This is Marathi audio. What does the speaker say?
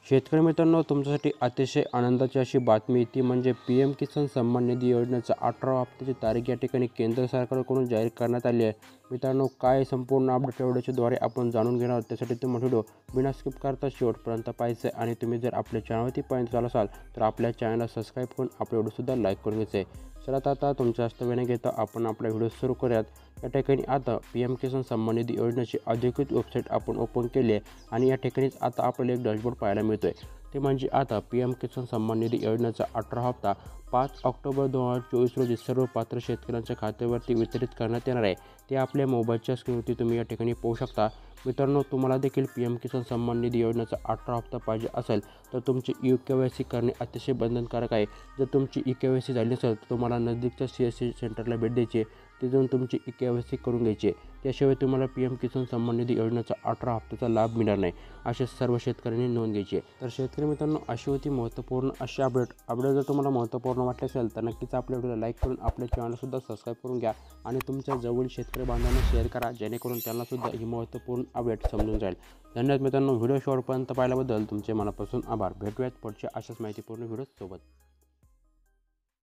शेतकरी मित्रांनो, तुमच्यासाठी अतिशय आनंदाची अशी बातमी ती म्हणजे पी एम किसान सन्मान निधी योजनेचा 18 हप्त्याची तारीख या ठिकाणी केंद्र सरकारकडून जाहीर करण्यात आली आहे. मित्रांनो, काय संपूर्ण अपडेट व्हिडिओच्याद्वारे आपण जाणून घेणार आहोत. त्यासाठी तुम्हाला व्हिडिओ बिना स्किप करता शेवटपर्यंत पाहायचं आहे आणि तुम्ही जर आपल्या चॅनलवरती पर्यंत झाला असाल तर आपल्या चॅनलला सबस्क्राईब करून आपल्या व्हिडिओसुद्धा लाईक करून घ्यायचं आहे. चला आता तुमच्या जास्त वेळ न घेता आपण आपला व्हिडिओ सुरू करूयात. या ठिकाणी आता पी एम किसान सन्मान निधी योजनेची अधिकृत वेबसाईट आपण ओपन केली आहे आणि या ठिकाणीच आता आपल्याला एक डॅशबोर्ड पाहायला मिळतो आहे. ते म्हणजे आता पी एम किसान सन्मान निधी योजनेचा 18 हप्ता 5 ऑक्टोबर 2024 रोजी सर्व पात्र शेतकऱ्यांच्या खात्यावरती वितरित करण्यात येणार आहे. ते आपल्या मोबाईलच्या स्क्रीनवरती तुम्ही या ठिकाणी पाहू शकता. मित्रांनो, तुम्हाला देखील पी एम किसान सन्मान निधी योजनेचा 18 हप्ता पाहिजे असेल तर तुमची KYC करणे अतिशय बंधनकारक आहे. जर तुमची KYC झाली नसेल तर तुम्हाला नजदीकच्या CSC सेंटरला भेट द्यायची, तिथून तुमची KYC करून घ्यायची. त्याशिवाय तुम्हाला पी एम किसान सन्मान निधी योजनेचा 18 हप्त्याचा लाभ मिळणार नाही, असे सर्व शेतकऱ्यांनी नोंद घ्यायची आहे. तर शेतकरी मित्रांनो, अशी होती महत्त्वपूर्ण अशी अपडेट जर तुम्हाला महत्त्वपूर्ण वाटले असेल तर नक्कीच आपल्या व्हिडिओला लाईक करून आपल्या चॅनलसुद्धा सबस्क्राईब करून घ्या आणि तुमच्या जवळील शेतकरी बांधवांना शेअर करा, जेणेकरून त्यांनासुद्धा ही महत्त्वपूर्ण अपडेट समजून जाईल. धन्यवाद मित्रांनो, व्हिडिओ शेवटपर्यंत पाहिल्याबद्दल तुमचे मनापासून आभार. भेटूयात पुढच्या अशाच माहितीपूर्ण व्हिडिओसोबत.